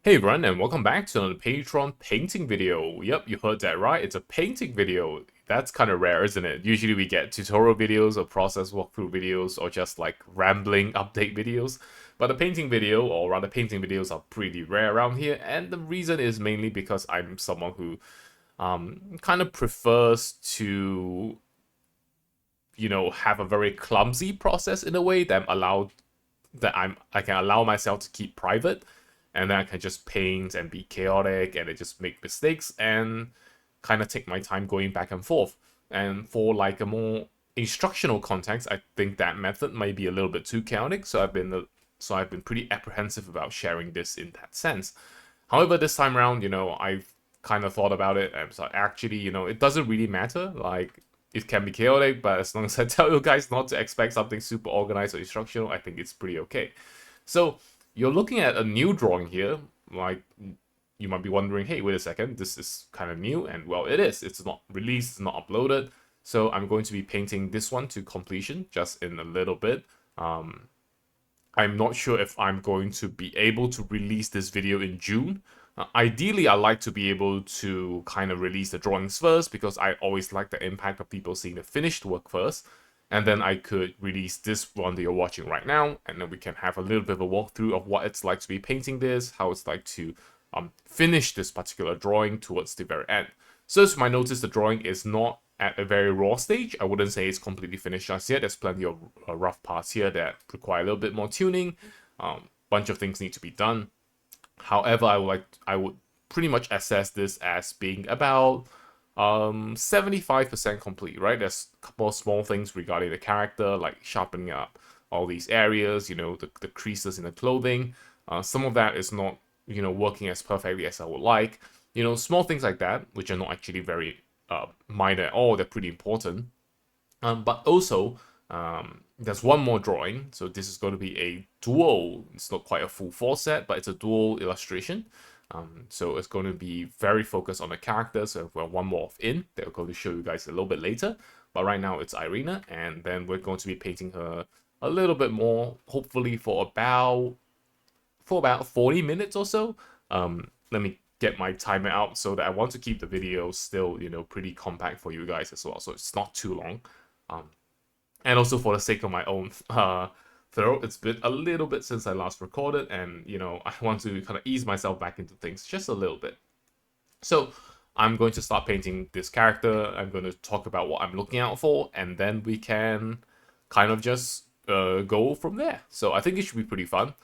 Hey everyone, and welcome back to another Patreon painting video. Yep, you heard that right. It's a painting video. That's kind of rare, isn't it? Usually we get tutorial videos or process walkthrough videos or just like rambling update videos. But a painting video, or rather painting videos, are pretty rare around here. And the reason is mainly because I'm someone who kind of prefers to, have a very clumsy process in a way that I can allow myself to keep private, and then I can just paint and be chaotic and just make mistakes and kind of take my time going back and forth. And for like a more instructional context, I think that method might be a little bit too chaotic. So I've been pretty apprehensive about sharing this in that sense. However, this time around, I've kind of thought about it, and so actually, it doesn't really matter. Like, it can be chaotic, but as long as I tell you guys not to expect something super organized or instructional, I think it's pretty okay. So you're looking at a new drawing here. Like, you might be wondering, hey, wait a second, this is kind of new, and well, it is. It's not released, it's not uploaded. So I'm going to be painting this one to completion just in a little bit. I'm not sure if I'm going to be able to release this video in June. Ideally, I like to be able to kind of release the drawings first because I always like the impact of people seeing the finished work first. And then I could release this one that you're watching right now, and then we can have a little bit of a walkthrough of what it's like to be painting this, how it's like to finish this particular drawing towards the very end. So as you might notice, the drawing is not at a very raw stage. I wouldn't say it's completely finished just yet. There's plenty of rough parts here that require a little bit more tuning. Bunch of things need to be done. However, I would pretty much assess this as being about 75% complete, right? There's a couple of small things regarding the character, like sharpening up all these areas, the creases in the clothing. Some of that is not, working as perfectly as I would like. Small things like that, which are not actually very minor at all, they're pretty important. But also, there's one more drawing. So this is going to be a dual. It's not quite a full 4 set, but it's a dual illustration. So it's going to be very focused on the characters. So we have one more of In that we're going to show you guys a little bit later. But right now it's Irina, and then we're going to be painting her a little bit more, hopefully for about 40 minutes or so. Let me get my timer out so that I want to keep the video still, pretty compact for you guys as well. So it's not too long. Um, and also for the sake of my own throat, it's been a little bit since I last recorded, and I want to kind of ease myself back into things just a little bit. So I'm going to start painting this character. I'm going to talk about what I'm looking out for, and then we can kind of just go from there. So I think it should be pretty fun.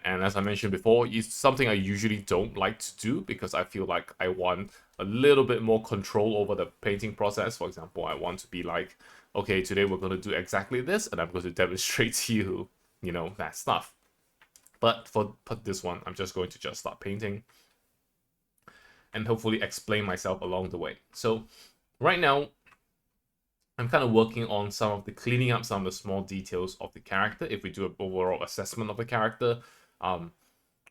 And as I mentioned before, it's something I usually don't like to do because I feel like I want a little bit more control over the painting process. For example, I want to be like, okay, today we're going to do exactly this, and I'm going to demonstrate to you, that stuff. But for this one, I'm just going to just start painting and hopefully explain myself along the way. So right now, I'm kind of working on some of the cleaning up some of the small details of the character. If we do an overall assessment of the character,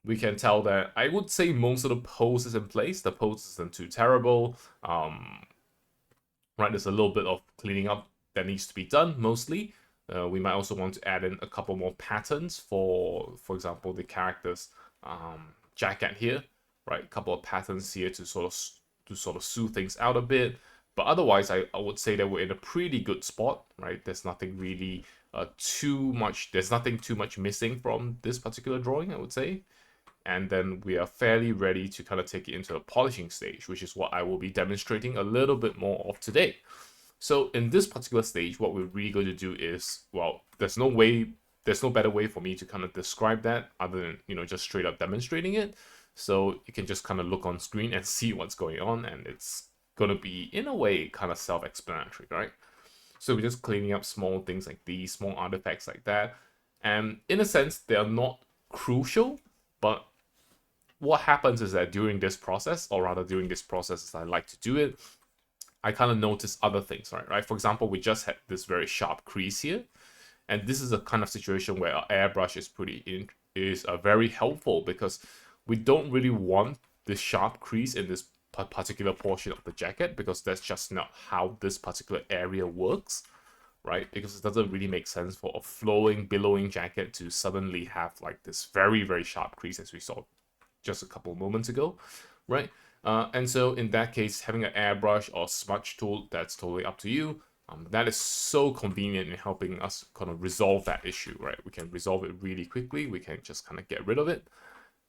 we can tell that I would say most of the pose is in place. The pose isn't too terrible. Right, there's a little bit of cleaning up that needs to be done mostly. We might also want to add in a couple more patterns for example, the character's jacket here, right? A couple of patterns here to sort of smooth things out a bit. But otherwise, I would say that we're in a pretty good spot, right? There's nothing really too much. There's nothing too much missing from this particular drawing, I would say. And then we are fairly ready to kind of take it into the polishing stage, which is what I will be demonstrating a little bit more of today. So in this particular stage, what we're really going to do is, well, there's no better way for me to kind of describe that other than, just straight up demonstrating it. So you can just kind of look on screen and see what's going on, and it's going to be, in a way, kind of self-explanatory, right? So we're just cleaning up small things like these, small artifacts like that. And in a sense, they are not crucial, but what happens is that during this process, or rather during this process as I like to do it, I kind of notice other things, right? For example, we just had this very sharp crease here, and this is a kind of situation where our airbrush is very helpful because we don't really want this sharp crease in this particular portion of the jacket because that's just not how this particular area works, right? Because it doesn't really make sense for a flowing, billowing jacket to suddenly have like this very, very sharp crease as we saw just a couple of moments ago, right? And so in that case, having an airbrush or smudge tool, that's totally up to you. That is so convenient in helping us kind of resolve that issue, right? We can resolve it really quickly. We can just kind of get rid of it.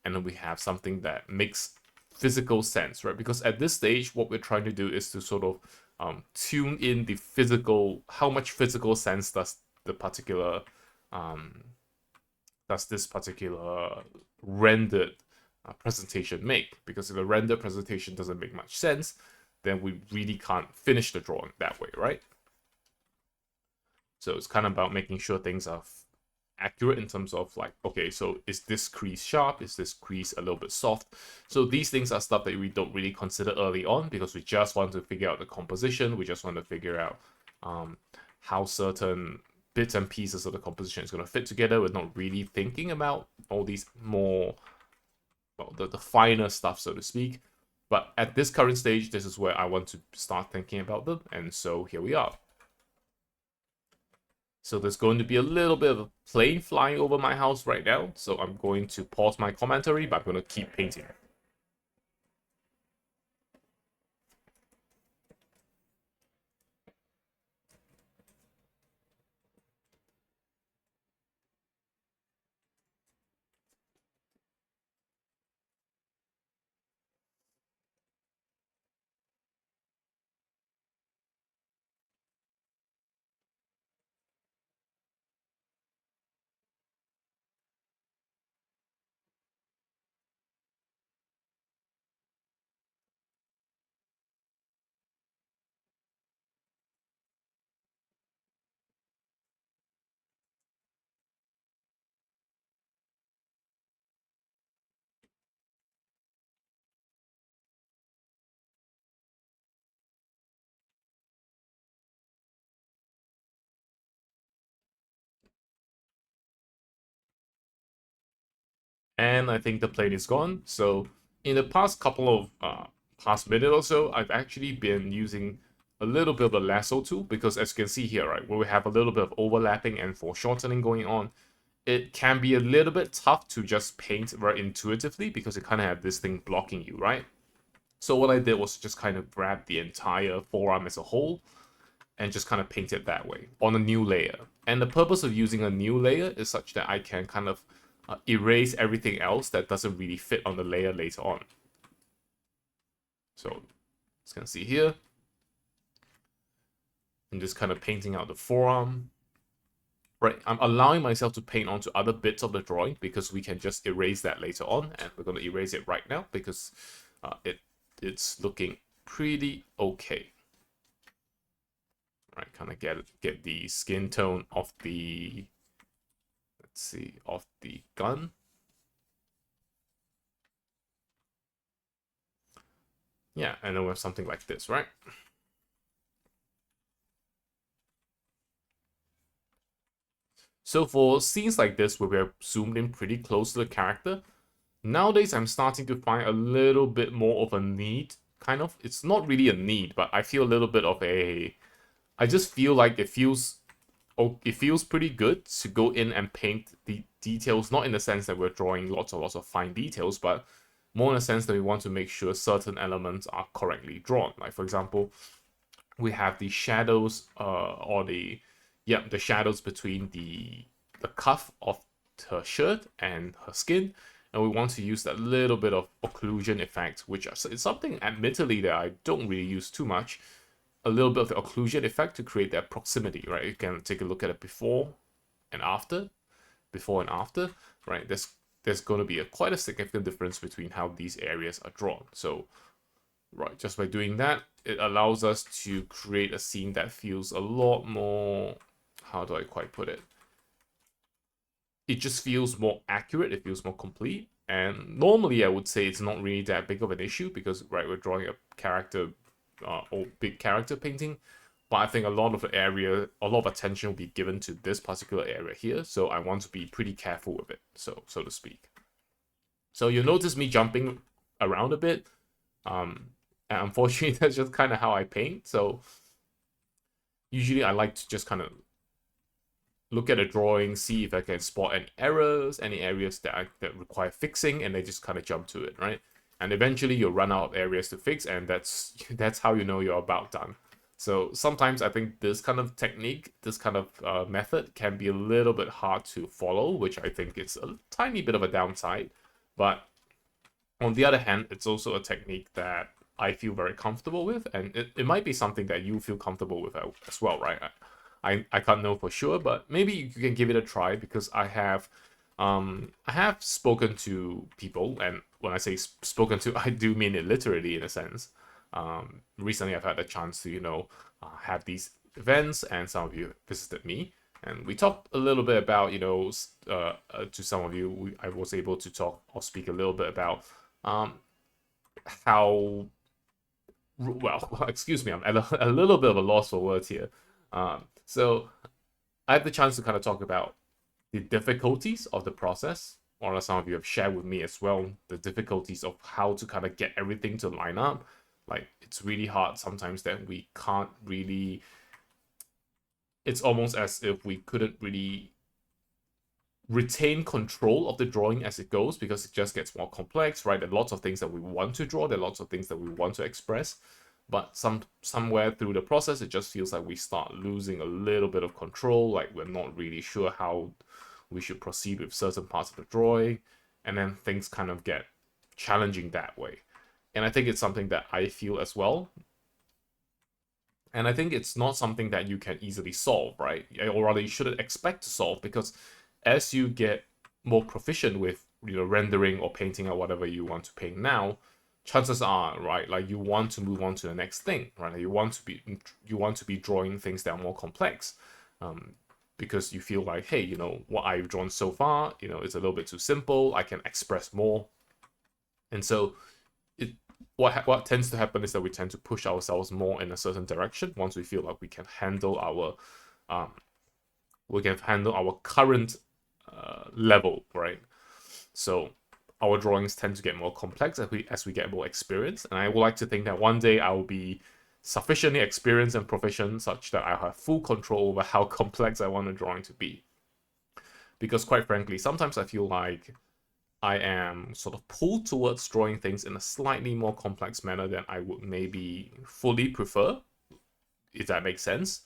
And then we have something that makes physical sense, right? Because at this stage, what we're trying to do is to sort of tune in the physical, how much physical sense does the particular, does this particular rendered presentation make? Because if a rendered presentation doesn't make much sense, then we really can't finish the drawing that way, right? So it's kind of about making sure things are accurate in terms of like, okay, so is this crease sharp? Is this crease a little bit soft? So these things are stuff that we don't really consider early on because we just want to figure out the composition. We just want to figure out how certain bits and pieces of the composition is going to fit together. We're not really thinking about all these more, well, the finer stuff, so to speak. But at this current stage, this is where I want to start thinking about them. And so here we are. So there's going to be a little bit of a plane flying over my house right now. So I'm going to pause my commentary, but I'm going to keep painting. And I think the plane is gone. So in the past couple of past minute or so, I've actually been using a little bit of the lasso tool because as you can see here, right, where we have a little bit of overlapping and foreshortening going on, it can be a little bit tough to just paint very intuitively because you kind of have this thing blocking you, right? So what I did was just kind of grab the entire forearm as a whole and just kind of paint it that way on a new layer. And the purpose of using a new layer is such that I can kind of erase everything else that doesn't really fit on the layer later on. So, as you can see here, I'm just kind of painting out the forearm. Right, I'm allowing myself to paint onto other bits of the drawing because we can just erase that later on, and we're going to erase it right now because it's looking pretty okay. Right, kind of get the skin tone of the, let's see, of the gun. Yeah, and then we have something like this, right? So for scenes like this where we're zoomed in pretty close to the character, nowadays I'm starting to find a little bit more of a need, kind of. It's not really a need, but I feel a little bit of a, I just feel like it feels pretty good to go in and paint the details, not in the sense that we're drawing lots and lots of fine details, but more in the sense that we want to make sure certain elements are correctly drawn. Like for example, we have the shadows or the shadows between the cuff of her shirt and her skin, and we want to use that little bit of occlusion effect, which is something admittedly that I don't really use too much. A little bit of the occlusion effect to create that proximity, right? You can take a look at it before and after, right? There's going to be quite a significant difference between how these areas are drawn. So right, just by doing that, it allows us to create a scene that feels a lot more, how do I quite put it? It just feels more accurate, it feels more complete. And normally I would say it's not really that big of an issue because, right, we're drawing a character or big character painting. But I think a lot of attention will be given to this particular area here. So I want to be pretty careful with it, so to speak. So you'll notice me jumping around a bit. And unfortunately, that's just kind of how I paint. So usually I like to just kind of look at the drawing, see if I can spot any errors, any areas that require fixing, and they just kind of jump to it, right? And eventually you'll run out of areas to fix, and that's how you know you're about done. So sometimes I think this kind of technique, this kind of method can be a little bit hard to follow, which I think is a tiny bit of a downside. But on the other hand, it's also a technique that I feel very comfortable with, and it might be something that you feel comfortable with as well, right? I can't know for sure, but maybe you can give it a try, because I have spoken to people, and when I say spoken to, I do mean it literally in a sense. Recently I've had a chance to, have these events, and some of you visited me, and we talked a little bit about, to some of you, I was able to talk or speak a little bit about how, well, excuse me, I'm at a little bit of a loss for words here. So I had the chance to kind of talk about the difficulties of the process, or as some of you have shared with me as well, the difficulties of how to kind of get everything to line up. Like, it's really hard sometimes that we can't really, it's almost as if we couldn't really retain control of the drawing as it goes, because it just gets more complex, right? There are lots of things that we want to draw, there are lots of things that we want to express, but somewhere through the process it just feels like we start losing a little bit of control, like we're not really sure how we should proceed with certain parts of the drawing, and then things kind of get challenging that way. And I think it's something that I feel as well, and I think it's not something that you can easily solve, right? Or rather, you shouldn't expect to solve, because as you get more proficient with, rendering or painting or whatever you want to paint now, chances are, right, like you want to move on to the next thing, right? Like you want to be drawing things that are more complex, because you feel like, hey, what I've drawn so far, is a little bit too simple. I can express more, and so it what tends to happen is that we tend to push ourselves more in a certain direction once we feel like um we can handle our current level, right? So our drawings tend to get more complex as we get more experience, and I would like to think that one day I will be sufficiently experienced and proficient such that I have full control over how complex I want a drawing to be. Because quite frankly, sometimes I feel like I am sort of pulled towards drawing things in a slightly more complex manner than I would maybe fully prefer, if that makes sense.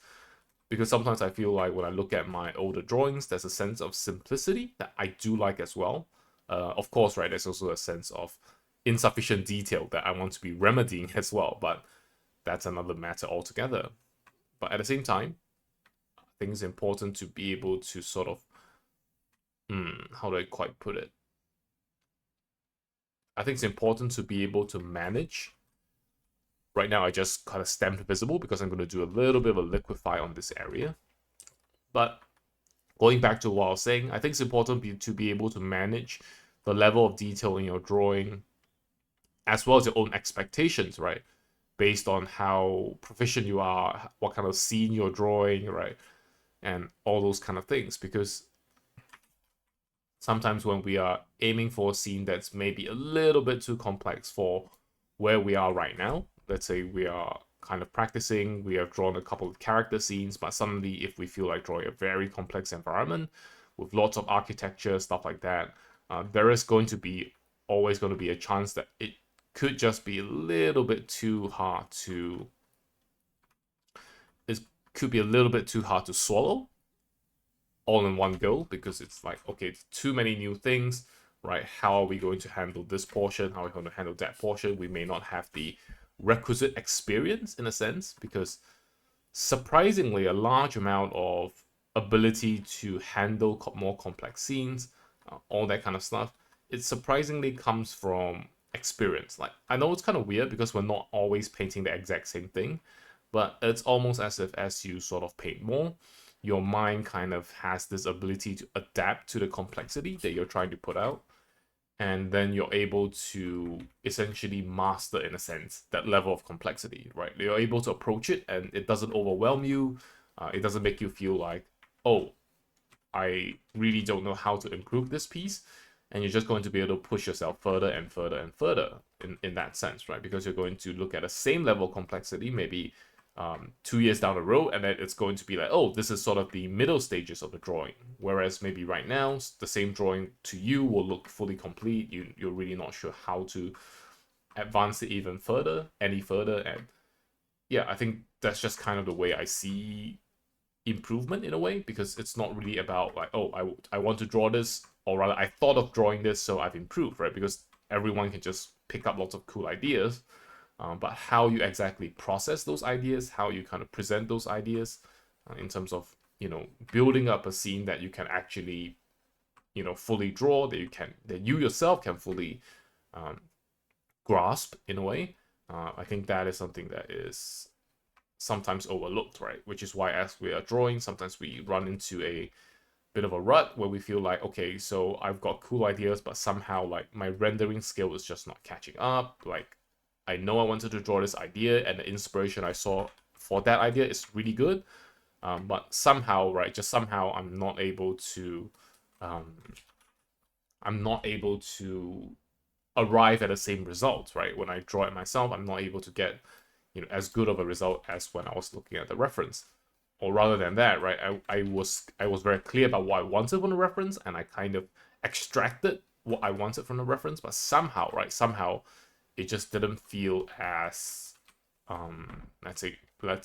Because sometimes I feel like when I look at my older drawings, there's a sense of simplicity that I do like as well. Of course, right, there's also a sense of insufficient detail that I want to be remedying as well, but that's another matter altogether. But at the same time, I think it's important to be able to sort of, how do I quite put it? I think it's important to be able to manage. Right now, I just kind of stamped visible because I'm going to do a little bit of a liquify on this area. But going back to what I was saying, I think it's important to be able to manage the level of detail in your drawing, as well as your own expectations, right? Based on how proficient you are, what kind of scene you're drawing, right? And all those kind of things. Because sometimes when we are aiming for a scene that's maybe a little bit too complex for where we are right now, let's say we are kind of practicing, we have drawn a couple of character scenes, but suddenly if we feel like drawing a very complex environment with lots of architecture, stuff like that, there is always going to be a chance that it could just be a little bit too hard to it could be a little bit too hard to swallow all in one go, because it's like, okay, it's too many new things, right? How are we going to handle this portion? How are we going to handle that portion? We may not have the requisite experience in a sense, because surprisingly a large amount of ability to handle more complex scenes, all that kind of stuff, it surprisingly comes from experience. Like, I know it's kind of weird because we're not always painting the exact same thing, but it's almost as if as you sort of paint more, your mind kind of has this ability to adapt to the complexity that you're trying to put out, and then you're able to essentially master, in a sense, that level of complexity, right? You're able to approach it and it doesn't overwhelm you. It doesn't make you feel like, oh, I really don't know how to improve this piece. And you're just going to be able to push yourself further and further and further in that sense, right? Because you're going to look at the same level of complexity, maybe 2 years down the road, and then it's going to be like, oh, this is sort of the middle stages of the drawing. Whereas maybe right now, the same drawing to you will look fully complete. You're really not sure how to advance it even further, any further. And yeah, I think that's just kind of the way I see improvement in a way, because it's not really about like, oh, I want to draw this, or rather I thought of drawing this, so I've improved, right? Because everyone can just pick up lots of cool ideas, but how you exactly process those ideas, how you kind of present those ideas, in terms of, building up a scene that you can actually, fully draw, that you yourself can fully grasp in a way. I think that is something that is sometimes overlooked, right? Which is why as we are drawing, sometimes we run into a bit of a rut where we feel like, okay, so I've got cool ideas, but somehow like my rendering skill is just not catching up. Like, I know I wanted to draw this idea, and the inspiration I saw for that idea is really good, but somehow, right, just somehow um, I'm not able to arrive at the same result, right? When I draw it myself, I'm not able to get, as good of a result as when I was looking at the reference. Or rather than that, right? I was very clear about what I wanted from the reference, and I kind of extracted what I wanted from the reference, but somehow, right? Somehow, it just didn't feel as, let's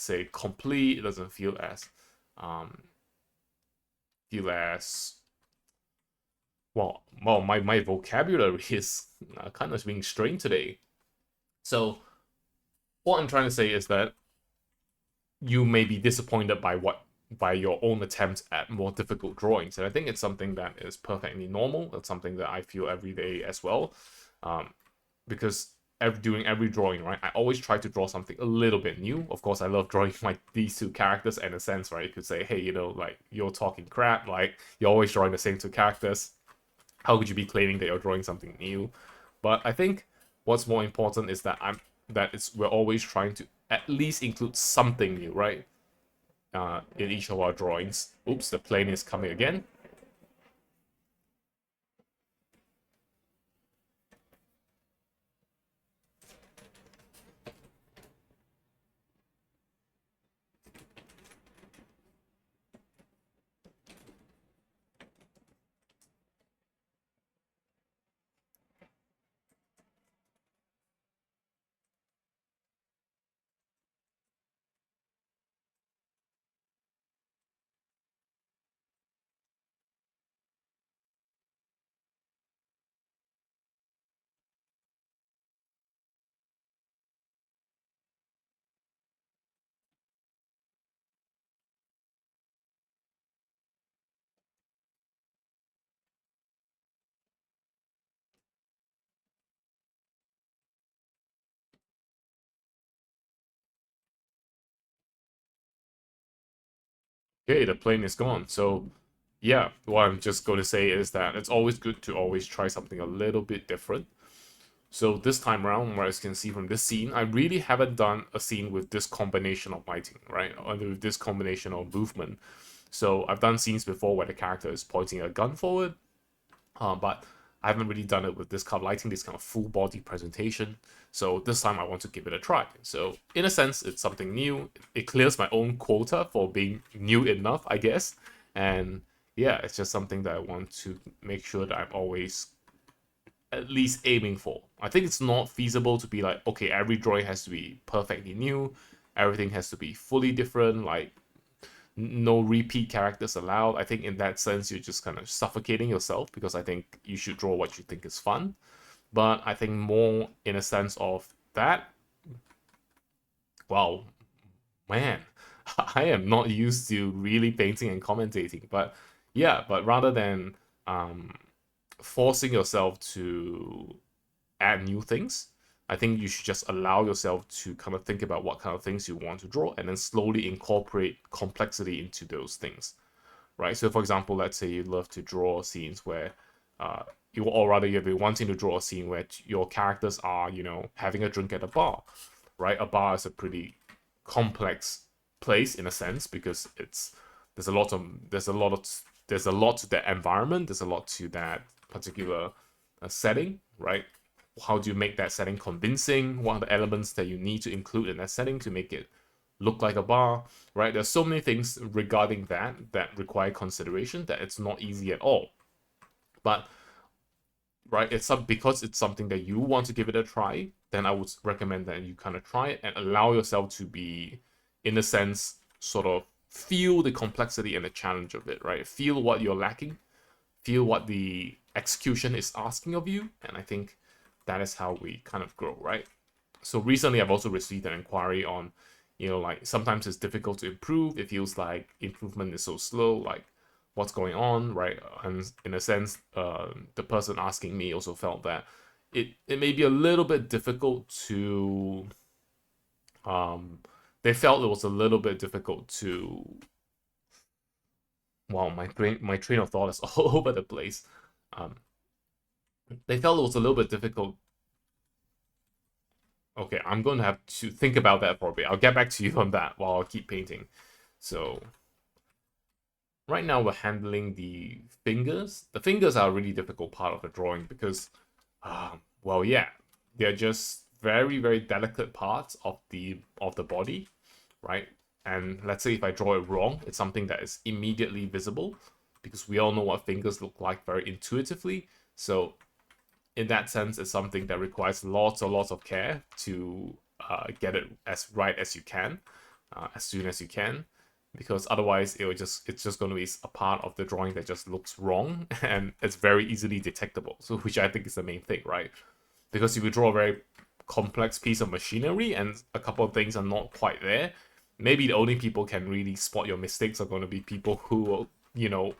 say complete. It doesn't um, feel as well. My vocabulary is kind of being strained today. So what I'm trying to say is that you may be disappointed by your own attempts at more difficult drawings, and I think it's something that is perfectly normal. That's something that I feel every day as well, um, because doing every drawing, right, I always try to draw something a little bit new. Of course, I love drawing like these two characters in a sense, right? You could say, hey, like, you're talking crap, like you're always drawing the same two characters. How could you be claiming that you're drawing something new? But I think what's more important is we're always trying to at least include something new, right? In each of our drawings. Oops, the plane is coming again. Okay, the plane is gone. So, yeah, what I'm just going to say is that it's always good to always try something a little bit different. So this time around, as you can see from this scene, I really haven't done a scene with this combination of lighting, right? Or with this combination of movement. So I've done scenes before where the character is pointing a gun forward, but I haven't really done it with this kind of lighting, this kind of full body presentation. So this time I want to give it a try. So in a sense, it's something new. It clears my own quota for being new enough, I guess. And yeah, it's just something that I want to make sure that I'm always at least aiming for. I think it's not feasible to be like, okay, every drawing has to be perfectly new, everything has to be fully different, like no repeat characters allowed. I think in that sense, you're just kind of suffocating yourself, because I think you should draw what you think is fun. But I think more in a sense of that, wow, man, I am not used to really painting and commentating. But yeah, but rather than um, forcing yourself to add new things, I think you should just allow yourself to kind of think about what kind of things you want to draw, and then slowly incorporate complexity into those things, right? So, for example, let's say you love to draw scenes where, uh, or rather, you've been wanting to draw a scene where your characters are, having a drink at a bar, right? A bar is a pretty complex place in a sense, because there's a lot of there's a lot of there's a lot to that environment. There's a lot to that particular setting, right? How do you make that setting convincing? What are the elements that you need to include in that setting to make it look like a bar, right? There's so many things regarding that require consideration that it's not easy at all. But right, because it's something that you want to give it a try, then I would recommend that you kind of try it and allow yourself to be, in a sense, sort of feel the complexity and the challenge of it, right? Feel what you're lacking, feel what the execution is asking of you, and I think that is how we kind of grow, right? So recently I've also received an inquiry on, like sometimes it's difficult to improve. It feels like improvement is so slow, like what's going on, right? And in a sense, the person asking me also felt that it may be a little bit difficult to, um, they felt it was a little bit difficult to, wow, my train of thought is all over the place. Um, they felt it was a little bit difficult. Okay, I'm going to have to think about that for a bit. I'll get back to you on that while I keep painting. So right now we're handling the fingers. The fingers are a really difficult part of the drawing because, well, yeah, they're just very, very delicate parts of the body, right? And let's say if I draw it wrong, it's something that is immediately visible because we all know what fingers look like very intuitively. So in that sense, it's something that requires lots and lots of care to get it as right as you can, as soon as you can, because otherwise it's just going to be a part of the drawing that just looks wrong and it's very easily detectable. So which I think is the main thing, right? Because if you draw a very complex piece of machinery and a couple of things are not quite there, maybe the only people can really spot your mistakes are going to be people who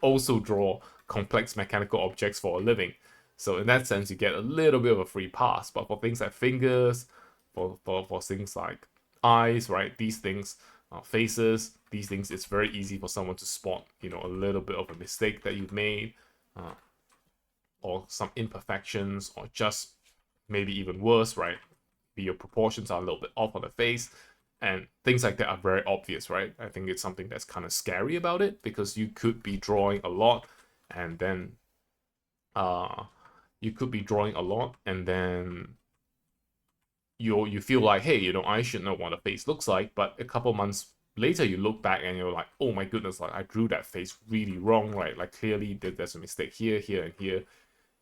also draw complex mechanical objects for a living. So in that sense, you get a little bit of a free pass. But for things like fingers, for things like eyes, right? These things, faces, these things, it's very easy for someone to spot, a little bit of a mistake that you've made, uh, or some imperfections, or just maybe even worse, right? Your proportions are a little bit off on the face, and things like that are very obvious, right? I think it's something that's kind of scary about it because you could be drawing a lot, and then uh you could be drawing a lot and then you feel like, hey, I should know what a face looks like, but a couple months later you look back and you're like, oh my goodness, like I drew that face really wrong, right? Like clearly there's a mistake here, here, and here.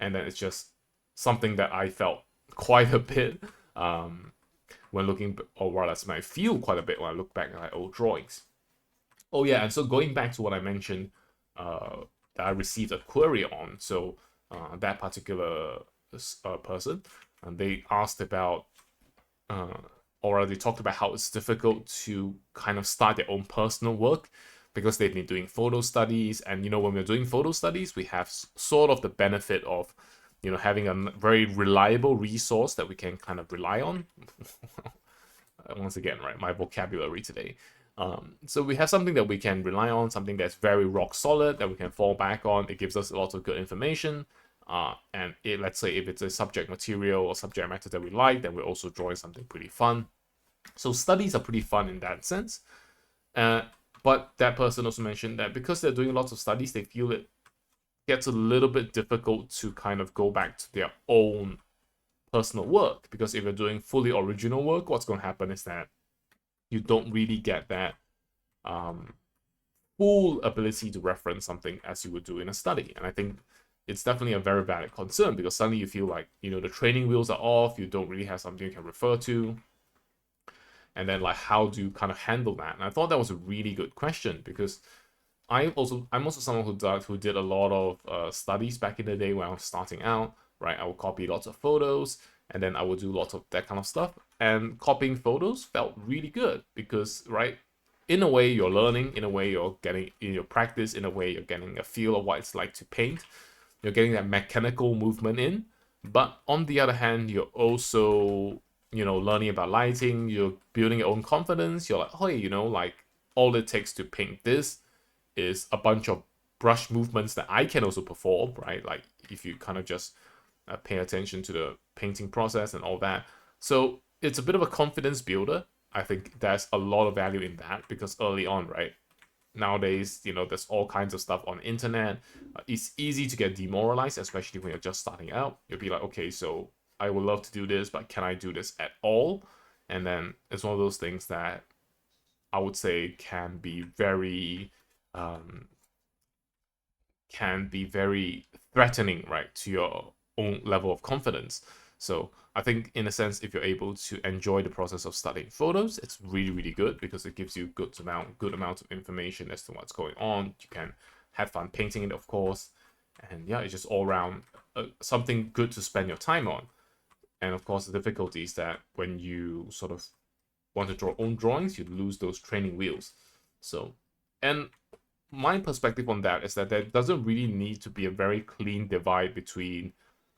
And then it's just something that I felt quite a bit when looking, or rather I feel quite a bit when I look back at my old drawings. Oh yeah, and so going back to what I mentioned, that I received a query on. So that particular person, and they asked about, uh, or they talked about how it's difficult to kind of start their own personal work because they've been doing photo studies, and when we're doing photo studies, we have sort of the benefit of having a very reliable resource that we can kind of rely on. Once again, right, my vocabulary today. So we have something that we can rely on, something that's very rock solid that we can fall back on. It gives us a lot of good information. And let's say if it's a subject material or subject matter that we like, then we're also drawing something pretty fun. So studies are pretty fun in that sense. But that person also mentioned that because they're doing lots of studies, they feel it gets a little bit difficult to kind of go back to their own personal work, because if you're doing fully original work, what's going to happen is that you don't really get that full ability to reference something as you would do in a study. And I think it's definitely a very valid concern because suddenly you feel like, the training wheels are off, you don't really have something you can refer to. And then like how do you kind of handle that? And I thought that was a really good question because I'm also someone who did a lot of studies back in the day when I was starting out, right? I would copy lots of photos and then I would do lots of that kind of stuff. And copying photos felt really good because, right, in a way you're learning, in a way you're getting in your practice, in a way you're getting a feel of what it's like to paint. You're getting that mechanical movement in. But on the other hand, you're also, learning about lighting, you're building your own confidence. You're like, oh, like all it takes to paint this is a bunch of brush movements that I can also perform, right? Like if you kind of just pay attention to the painting process and all that. So it's a bit of a confidence builder. I think there's a lot of value in that because early on, right? Nowadays, there's all kinds of stuff on the internet. It's easy to get demoralized, especially when you're just starting out. You'll be like, okay, so I would love to do this, but can I do this at all? And then it's one of those things that I would say can be very um, threatening, right, to your own level of confidence. So I think in a sense, if you're able to enjoy the process of studying photos, it's really, really good because it gives you good amount of information as to what's going on. You can have fun painting it, of course. And yeah, it's just all around something good to spend your time on. And of course, the difficulty is that when you sort of want to draw own drawings, you lose those training wheels. So, and my perspective on that is that there doesn't really need to be a very clean divide between,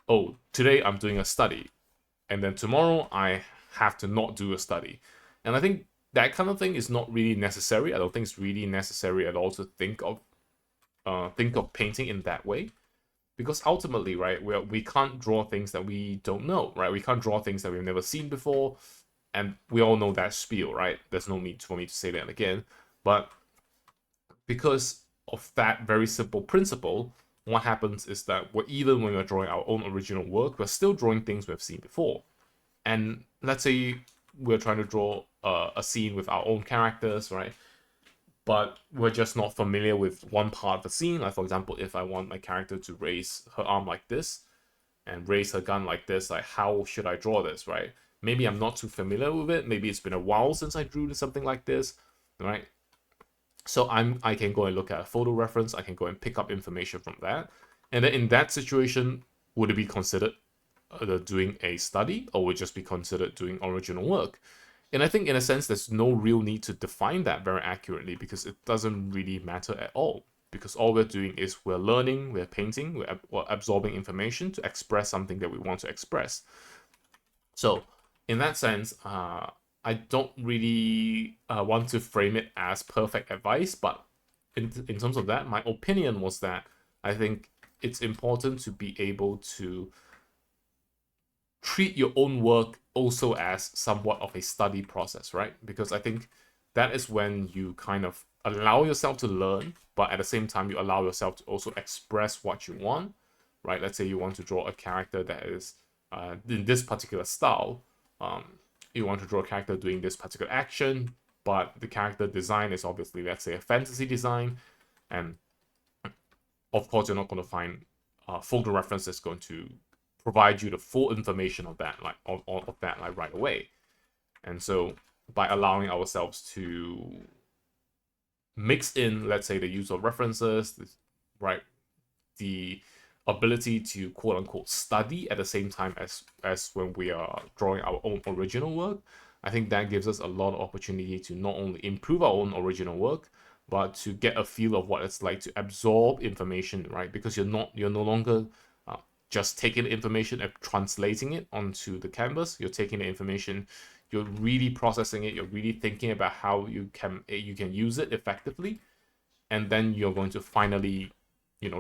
oh, today I'm doing a study, and then tomorrow I have to not do a study. And I think that kind of thing is not really necessary. I don't think it's really necessary at all to think of painting in that way, because ultimately, right, we can't draw things that we don't know, right? We can't draw things that we've never seen before, and we all know that spiel, right? There's no need for me to say that again, but because of that very simple principle, what happens is that even when we're drawing our own original work, we're still drawing things we've seen before. And let's say we're trying to draw a scene with our own characters, right? But we're just not familiar with one part of the scene. Like, for example, if I want my character to raise her arm like this and raise her gun like this, like, how should I draw this, right? Maybe I'm not too familiar with it. Maybe it's been a while since I drew something like this, right? So I can go and look at a photo reference. I can go and pick up information from that. And then in that situation, would it be considered doing a study, or would it just be considered doing original work? And I think in a sense, there's no real need to define that very accurately because it doesn't really matter at all. Because all we're doing is we're learning, we're painting, we're absorbing information to express something that we want to express. So in that sense, I don't really want to frame it as perfect advice, but in terms of that, my opinion was that I think it's important to be able to treat your own work also as somewhat of a study process, right? Because I think that is when you kind of allow yourself to learn, but at the same time, you allow yourself to also express what you want, right? Let's say you want to draw a character that is in this particular style. Um, you want to draw a character doing this particular action, but the character design is obviously, let's say, a fantasy design, and of course, you're not going to find photo reference that's going to provide you the full information of that, like of that, like right away. And so, by allowing ourselves to mix in, let's say, the use of references, right, the ability to quote unquote study at the same time as when we are drawing our own original work, I think that gives us a lot of opportunity to not only improve our own original work, but to get a feel of what it's like to absorb information, right? Because you're no longer just taking the information and translating it onto the canvas. You're taking the information, you're really processing it, you're really thinking about how you can use it effectively, and then you're going to finally,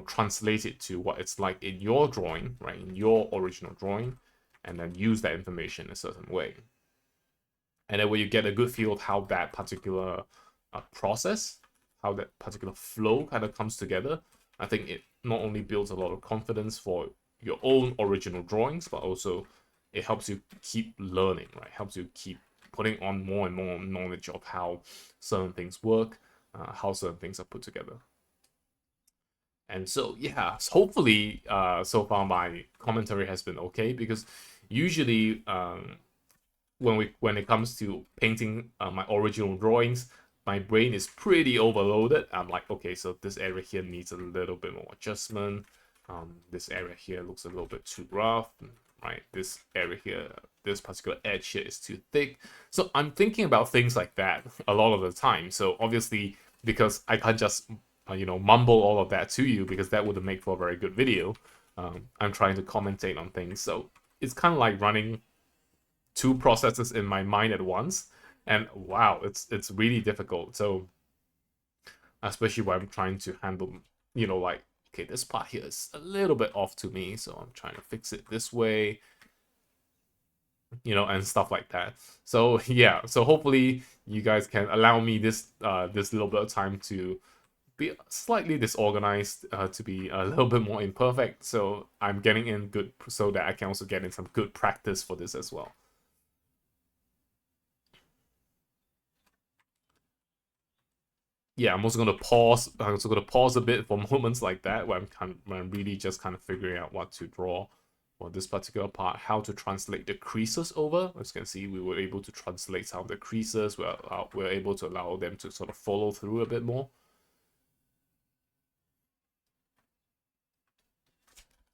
translate it to what it's like in your drawing, right, in your original drawing, and then use that information in a certain way. And then when you get a good feel of how that particular process, how that particular flow kind of comes together, I think it not only builds a lot of confidence for your own original drawings, but also it helps you keep learning, right? Helps you keep putting on more and more knowledge of how certain things work, how certain things are put together. And so, yeah, hopefully, so far my commentary has been okay, because usually, when it comes to painting my original drawings, my brain is pretty overloaded. I'm like, okay, so this area here needs a little bit more adjustment. This area here looks a little bit too rough, right? This area here, this particular edge here is too thick. So I'm thinking about things like that a lot of the time. So obviously, because I can't just mumble all of that to you, because that wouldn't make for a very good video. I'm trying to commentate on things, so it's kind of like running two processes in my mind at once, and wow, it's really difficult. So especially when I'm trying to handle, like, okay, this part here is a little bit off to me, so I'm trying to fix it this way, and stuff like that. So yeah, so hopefully you guys can allow me this little bit of time to be slightly disorganized, to be a little bit more imperfect, so I'm getting in good, so that I can also get in some good practice for this as well. yeah, I'm also gonna pause. I'm also gonna pause a bit for moments like that where when I'm really just kind of figuring out what to draw for this particular part, how to translate the creases over. As you can see, we were able to translate some of the creases. We're able to allow them to sort of follow through a bit more.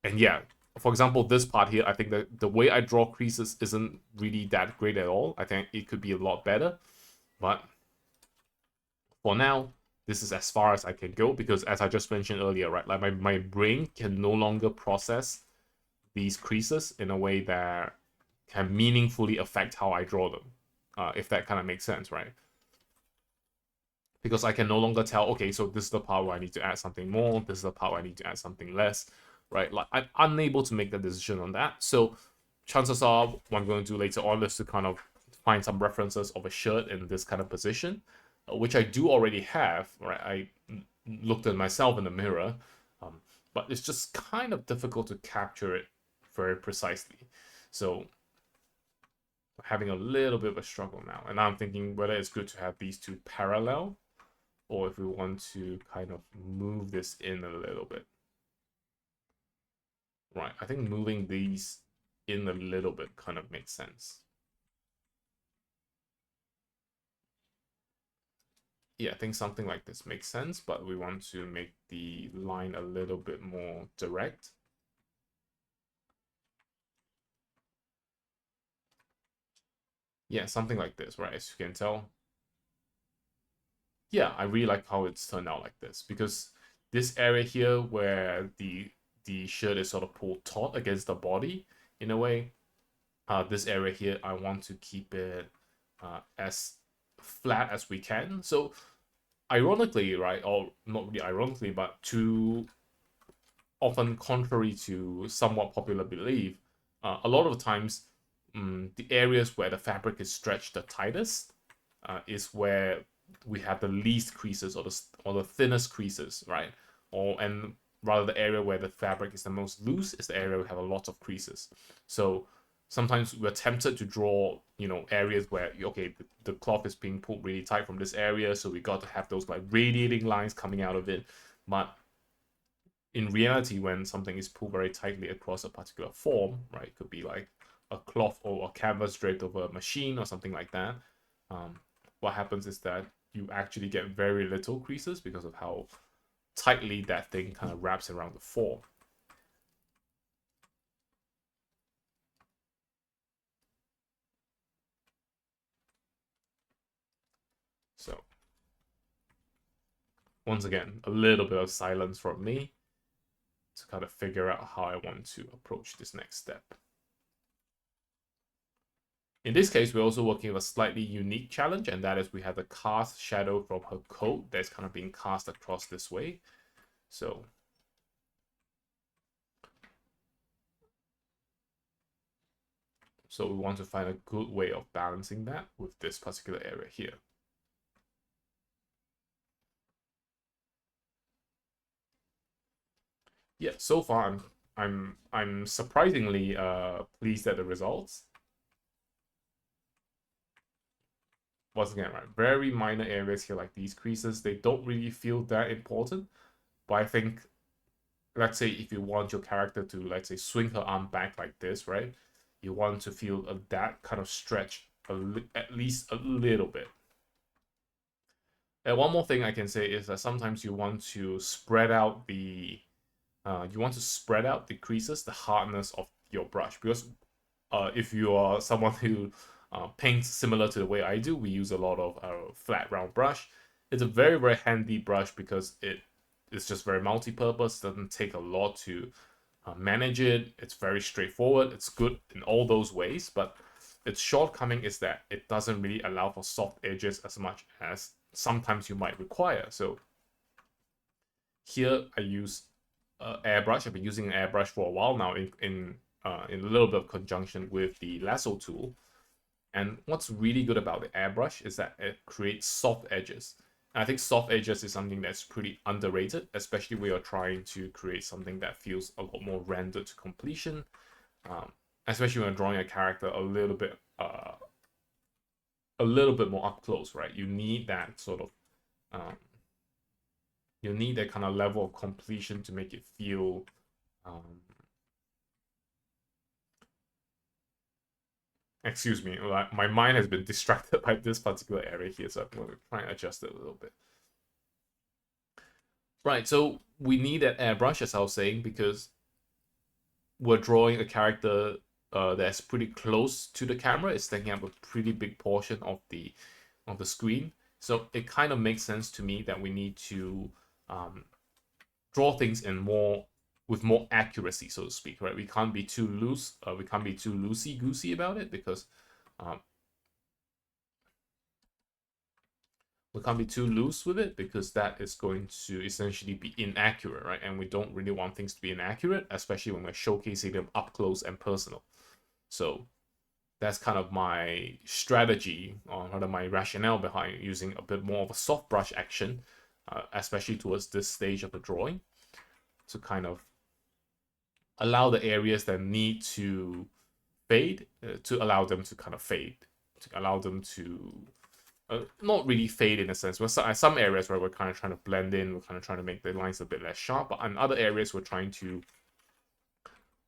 And yeah, for example, this part here, I think that the way I draw creases isn't really that great at all. I think it could be a lot better, but for now, this is as far as I can go because as I just mentioned earlier, right, like my brain can no longer process these creases in a way that can meaningfully affect how I draw them. If that kind of makes sense, right? Because I can no longer tell, okay, so this is the part where I need to add something more, this is the part where I need to add something less, right? Like I'm unable to make the decision on that. So chances are what I'm going to do later on is to kind of find some references of a shirt in this kind of position, which I do already have, right? I looked at myself in the mirror, um, but it's just kind of difficult to capture it very precisely. So having a little bit of a struggle now. And I'm thinking whether it's good to have these two parallel or if we want to kind of move this in a little bit. Right, I think moving these in a little bit kind of makes sense. Yeah, I think something like this makes sense, but we want to make the line a little bit more direct. Yeah, something like this, right? As you can tell. Yeah, I really like how it's turned out like this because this area here where the shirt is sort of pulled taut against the body in a way, this area here I want to keep it as flat as we can. So ironically, right, or not really ironically, but to often contrary to somewhat popular belief, a lot of the times the areas where the fabric is stretched the tightest is where we have the least creases or the thinnest creases, right? Or and rather the area where the fabric is the most loose is the area we have a lot of creases. So sometimes we're tempted to draw, areas where okay, the cloth is being pulled really tight from this area, so we got to have those like radiating lines coming out of it. But in reality, when something is pulled very tightly across a particular form, right, it could be like a cloth or a canvas draped over a machine or something like that. Um, what happens is that you actually get very little creases because of how tightly that thing kind of wraps around the form. So once again, a little bit of silence from me to kind of figure out how I want to approach this next step. In this case, we're also working with a slightly unique challenge, and that is we have the cast shadow from her coat that's kind of being cast across this way. So we want to find a good way of balancing that with this particular area here. Yeah, so far I'm surprisingly pleased at the results. Once again, right, very minor areas here like these creases, they don't really feel that important, but I think let's say if you want your character to, let's say, swing her arm back like this, right? You want to feel that kind of stretch at least a little bit. And one more thing I can say is that sometimes you want to spread out the creases, the hardness of your brush, because if you are someone who paints similar to the way I do, we use a lot of flat round brush. It's a very very handy brush because it's just very multi-purpose. Doesn't take a lot to manage it. It's very straightforward. It's good in all those ways, but its shortcoming is that it doesn't really allow for soft edges as much as sometimes you might require. So here I use airbrush. I've been using an airbrush for a while now in a little bit of conjunction with the lasso tool. And what's really good about the airbrush is that it creates soft edges. And I think soft edges is something that's pretty underrated, especially when you're trying to create something that feels a lot more rendered to completion. Especially when you're drawing a character a little bit more up close, right? You need that sort of um, You need that kind of level of completion to make it feel excuse me, my mind has been distracted by this particular area here, so I'm going to try and adjust it a little bit. Right, so we need that airbrush, as I was saying, because we're drawing a character that's pretty close to the camera. It's taking up a pretty big portion of the screen. So it kind of makes sense to me that we need to draw things with more accuracy, so to speak, right? We can't be too loose. We can't be too loosey-goosey about it, because we can't be too loose with it, because that is going to essentially be inaccurate, right? And we don't really want things to be inaccurate, especially when we're showcasing them up close and personal. So that's kind of my strategy, or rather my rationale behind using a bit more of a soft brush action, especially towards this stage of the drawing, to kind of allow the areas that need to fade, to allow them to kind of fade, to allow them to not really fade in a sense. But some areas where we're kind of trying to blend in, we're kind of trying to make the lines a bit less sharp, but in other areas we're trying to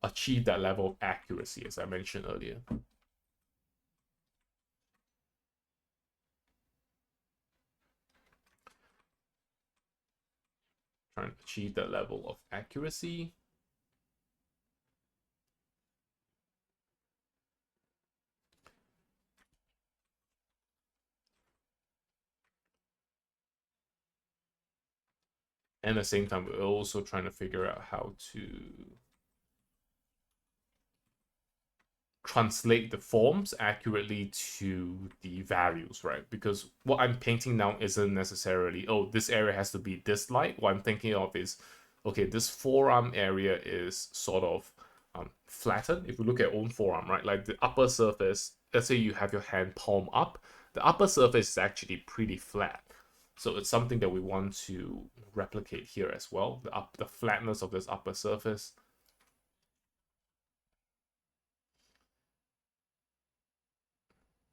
achieve that level of accuracy, as I mentioned earlier. Trying to achieve that level of accuracy. And at the same time, we're also trying to figure out how to translate the forms accurately to the values, right? Because what I'm painting now isn't necessarily, oh, this area has to be this light. What I'm thinking of is, okay, this forearm area is sort of flattened. If we look at own forearm, right? Like the upper surface, let's say you have your hand palm up, the upper surface is actually pretty flat. So it's something that we want to replicate here as well. The flatness of this upper surface.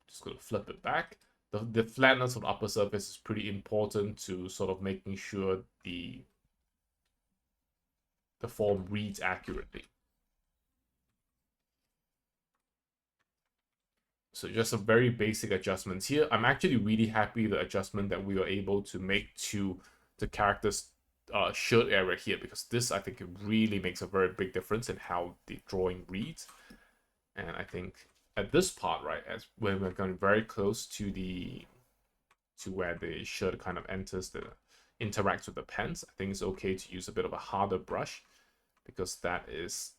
Just going to flip it back. The flatness of the upper surface is pretty important to sort of making sure the form reads accurately. So just some very basic adjustments here. I'm actually really happy with the adjustment that we were able to make to the character's shirt area here, because this, I think, it really makes a very big difference in how the drawing reads. And I think at this part, right, as when we're going very close to where the shirt kind of interacts with the pants, I think it's okay to use a bit of a harder brush, because that is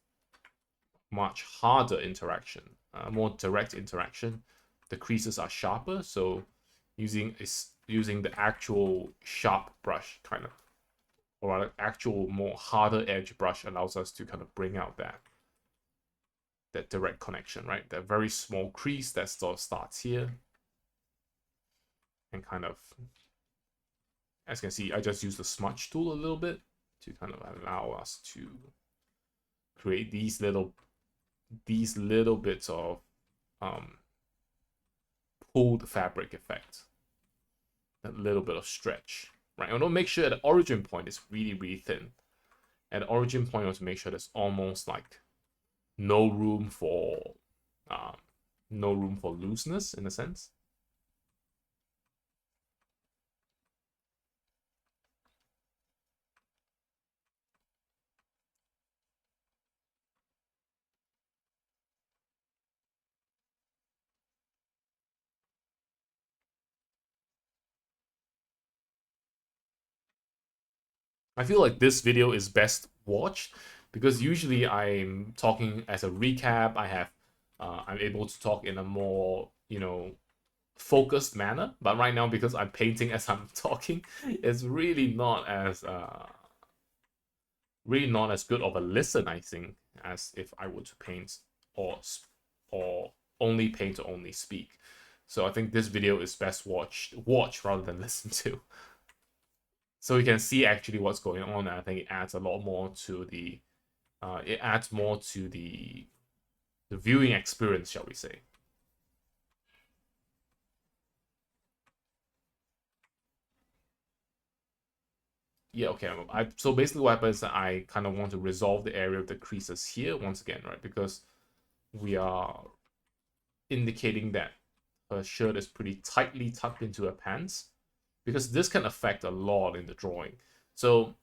much harder interaction, more direct interaction. The creases are sharper, so using the actual sharp brush, kind of, or an actual more harder edge brush, allows us to kind of bring out that direct connection, right? That very small crease that sort of starts here, and kind of, as you can see, I just use the smudge tool a little bit to kind of allow us to create these little bits of pulled fabric effect, that little bit of stretch, right? I want to make sure the origin point is really, really thin. At the origin point, I want to make sure there's almost like no room for looseness, in a sense. I feel like this video is best watched, because usually I'm talking as a recap. I'm able to talk in a more, focused manner. But right now, because I'm painting as I'm talking, it's really not as good of a listen, I think, as if I were to paint or only paint or only speak. So I think this video is best watch rather than listen to. So you can see actually what's going on, and I think it adds a lot more to the viewing experience, shall we say. yeah, okay. So basically what happens is that I kind of want to resolve the area of the creases here once again, right? Because we are indicating that her shirt is pretty tightly tucked into her pants, because this can affect a lot in the drawing. So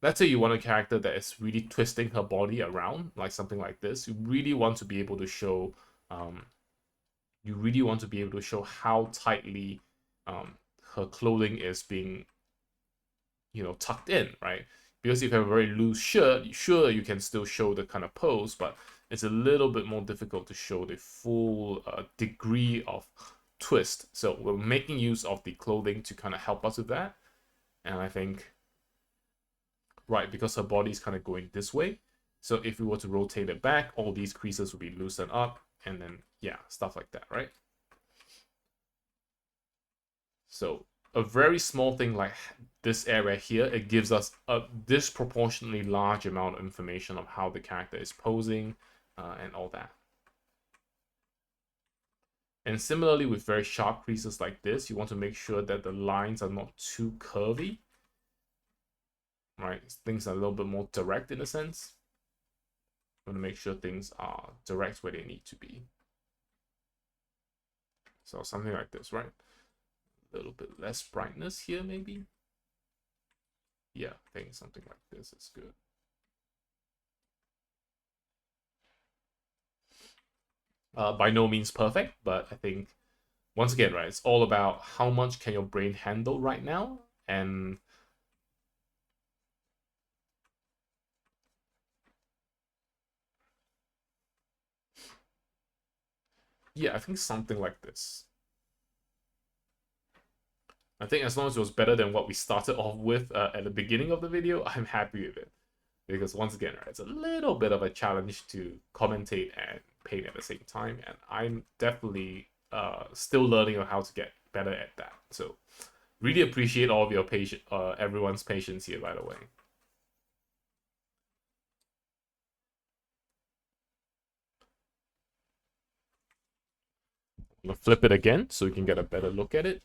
let's say you want a character that is really twisting her body around, like something like this. You really want to be able to show, um, how tightly her clothing is being, tucked in, right? Because if you have a very loose shirt, sure, you can still show the kind of pose, but it's a little bit more difficult to show the full degree of twist. So we're making use of the clothing to kind of help us with that. And I think, right, because her body is kind of going this way. So if we were to rotate it back, all these creases would be loosened up, and then, yeah, stuff like that, right? So a very small thing like this area here, it gives us a disproportionately large amount of information of how the character is posing and all that. And similarly with very sharp creases like this, you want to make sure that the lines are not too curvy, right? Things are a little bit more direct in a sense. You want to make sure things are direct where they need to be. So something like this, right? A little bit less brightness here, maybe. Yeah, I think something like this is good. By no means perfect, but I think, once again, right, it's all about how much can your brain handle right now. And yeah, I think something like this. I think as long as it was better than what we started off with at the beginning of the video, I'm happy with it. Because once again, right, it's a little bit of a challenge to commentate and paint at the same time, and I'm definitely still learning on how to get better at that. So really appreciate all of your patience, everyone's patience here, by the way. I'm gonna flip it again so we can get a better look at it.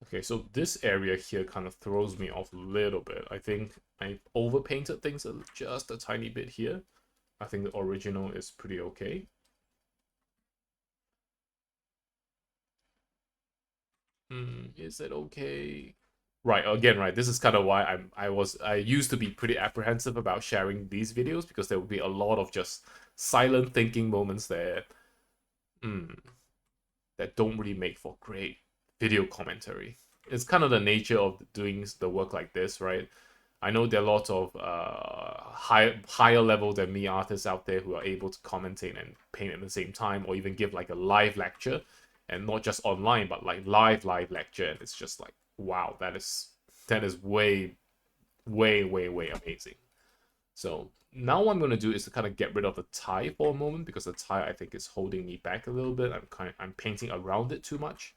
Okay, so this area here kind of throws me off a little bit. I think I overpainted things just a tiny bit here. I think the original is pretty okay. Is it okay? Right, again, right. This is kind of why I used to be pretty apprehensive about sharing these videos, because there would be a lot of just silent thinking moments there, mm, that don't really make for great video commentary. It's kind of the nature of doing the work like this, right? I know there are lots of higher level than me artists out there who are able to commentate and paint at the same time, or even give like a live lecture, and not just online, but like live lecture. And it's just like, wow, that is way amazing. So now what I'm gonna do is to kind of get rid of the tie for a moment, because the tie, I think, is holding me back a little bit. I'm painting around it too much,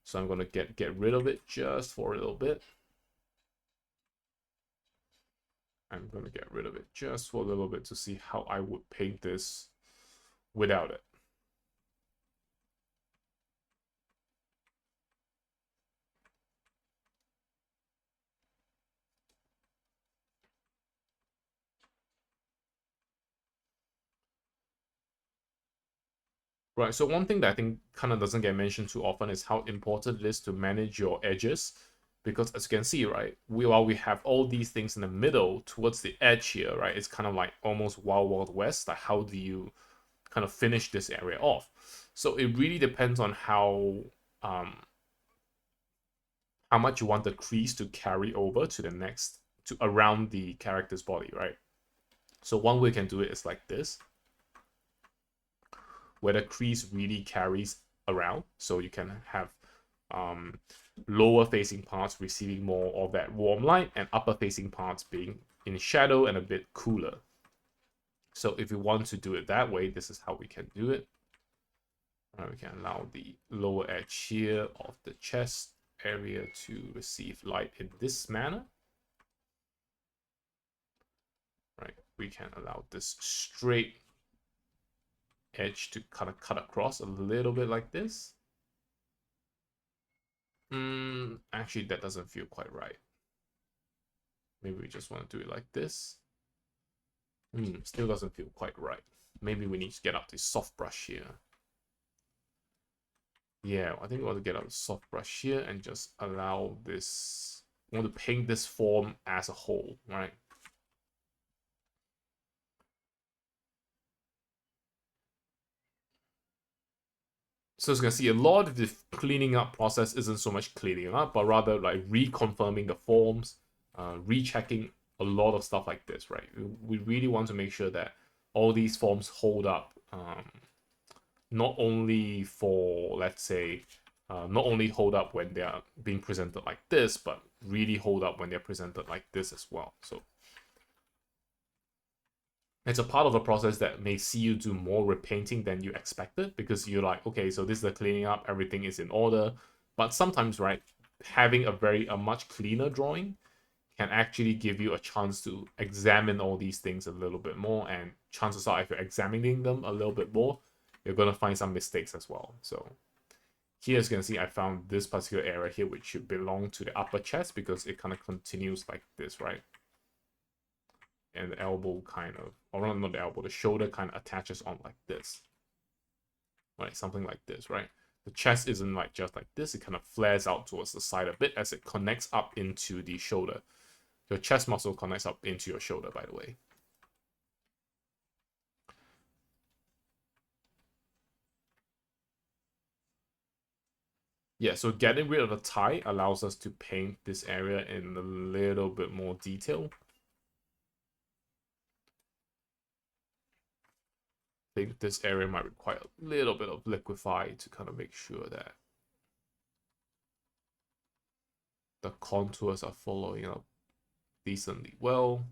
so I'm gonna get rid of it just for a little bit. I'm gonna get rid of it just for a little bit to see how I would paint this without it. Right, so one thing that I think kind of doesn't get mentioned too often is how important it is to manage your edges. Because as you can see, right, while we have all these things in the middle towards the edge here, right, it's kind of like almost Wild West. Like, how do you kind of finish this area off? So it really depends on um, how much you want the crease to carry over to the next, to around the character's body, right? So one way you can do it is like this, where the crease really carries around, so you can have um, lower facing parts receiving more of that warm light, and upper facing parts being in shadow and a bit cooler. So if you want to do it that way, this is how we can do it. We can allow the lower edge here of the chest area to receive light in this manner. we can allow this straight edge to kind of cut across a little bit like this. Actually, that doesn't feel quite right. Maybe we just want to do it like this. Still doesn't feel quite right. Maybe we need to get out the soft brush here. Yeah, I think we want to get out the soft brush here and just allow this. We want to paint this form as a whole, right? So as you can see, a lot of the cleaning up process isn't so much cleaning up, but rather like reconfirming the forms, rechecking a lot of stuff like this, right? We really want to make sure that all these forms hold up, not only for, let's say, not only hold up when they are being presented like this, but really hold up when they're presented like this as well. So it's a part of the process that may see you do more repainting than you expected, because you're like, okay, so this is the cleaning up, everything is in order. But sometimes, right, having a much cleaner drawing can actually give you a chance to examine all these things a little bit more, and chances are if you're examining them a little bit more, you're going to find some mistakes as well. So here, as you can see, I found this particular area here which should belong to the upper chest, because it kind of continues like this, right? And the elbow kind of, or not the elbow, the shoulder kind of attaches on like this, right? Something like this, right? The chest isn't like just like this, it kind of flares out towards the side a bit as it connects up into the shoulder. Your chest muscle connects up into your shoulder, by the way. Yeah, so getting rid of the tie allows us to paint this area in a little bit more detail. I think this area might require a little bit of liquify to kind of make sure that the contours are following up decently well.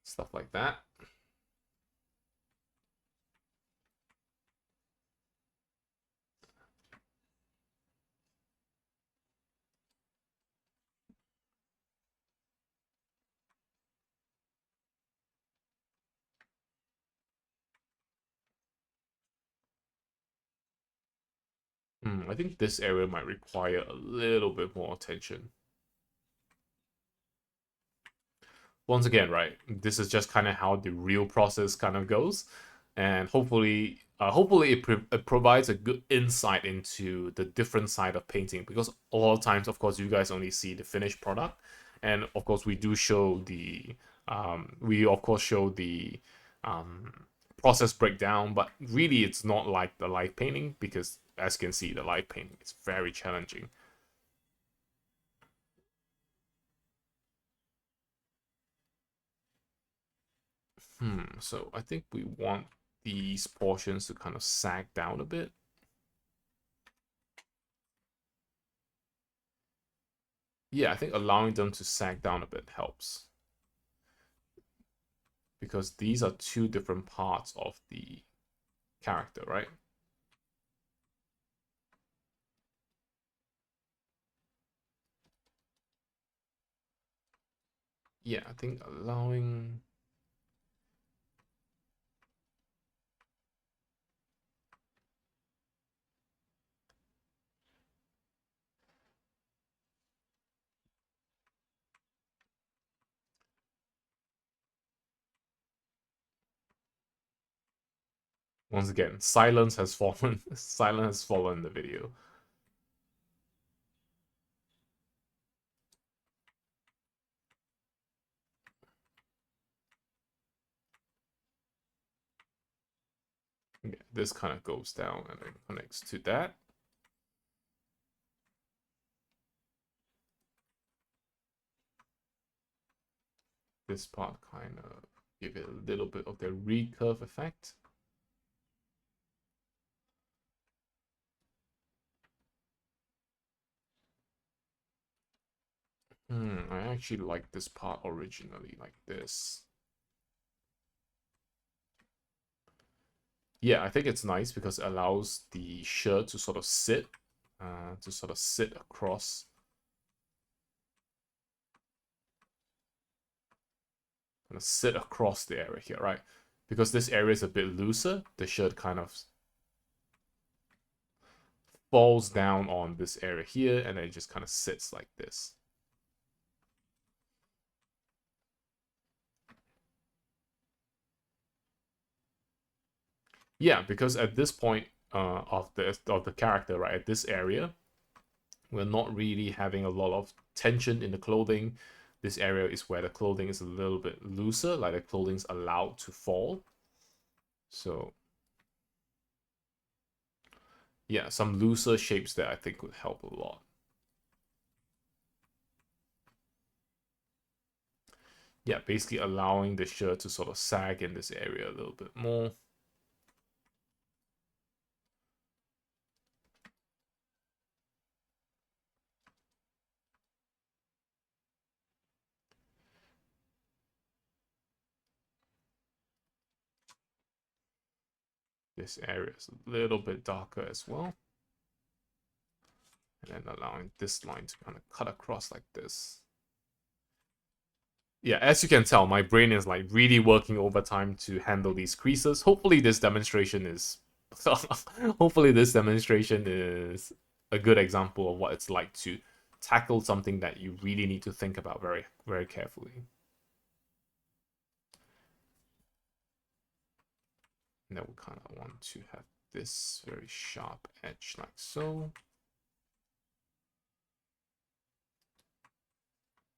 Stuff like that. I think this area might require a little bit more attention. Once again, right, this is just kind of how the real process kind of goes, and hopefully it provides a good insight into the different side of painting, because a lot of times, of course, you guys only see the finished product, and of course we do show the process breakdown, but really it's not like the live painting, because as you can see, the live painting is very challenging. So I think we want these portions to kind of sag down a bit. Yeah, I think allowing them to sag down a bit helps, because these are two different parts of the character, right? Yeah, I think allowing... Once again, silence has fallen. Silence has fallen in the video. Yeah, this kind of goes down and then connects to that. This part kind of give it a little bit of the recurve effect. I actually like this part originally, like this. Yeah, I think it's nice because it allows the shirt to sort of sit across kind of sit across the area here, right? Because this area is a bit looser, the shirt kind of falls down on this area here, and then it just kind of sits like this. Yeah, because at this point of the character, right, at this area, we're not really having a lot of tension in the clothing. This area is where the clothing is a little bit looser, like the clothing's allowed to fall. So yeah, some looser shapes there I think would help a lot. Yeah, basically allowing the shirt to sort of sag in this area a little bit more. This area is a little bit darker as well. And then allowing this line to kind of cut across like this. Yeah, as you can tell, my brain is like really working overtime to handle these creases. Hopefully this demonstration is hopefully this demonstration is a good example of what it's like to tackle something that you really need to think about very, very carefully. And then we kind of want to have this very sharp edge like so.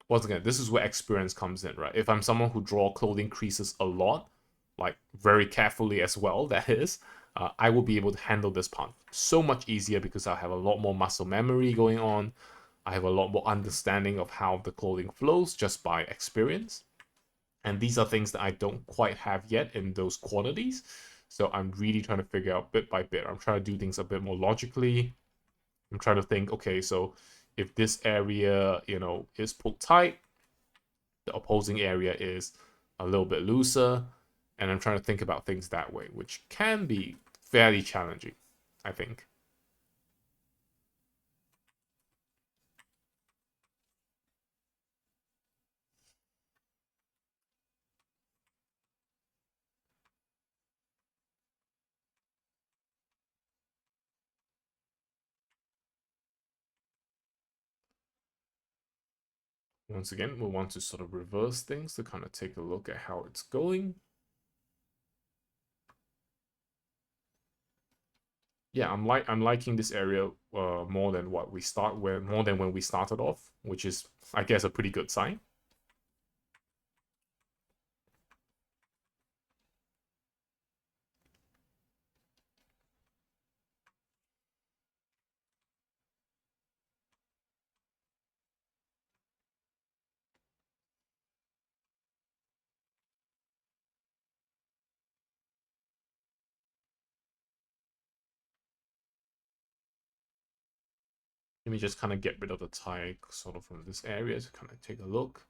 Once again, this is where experience comes in, right? If I'm someone who draw clothing creases a lot, like very carefully as well, that is, I will be able to handle this part so much easier because I have a lot more muscle memory going on. I have a lot more understanding of how the clothing flows just by experience. And these are things that I don't quite have yet in those quantities. So I'm really trying to figure out bit by bit. I'm trying to do things a bit more logically. I'm trying to think, okay, so if this area, is pulled tight, the opposing area is a little bit looser, and I'm trying to think about things that way, which can be fairly challenging, I think. Once again, we want to sort of reverse things to kind of take a look at how it's going. Yeah, I'm liking this area more than more than when we started off, which is I guess a pretty good sign. Let me just kind of get rid of the tie sort of from this area to kind of take a look.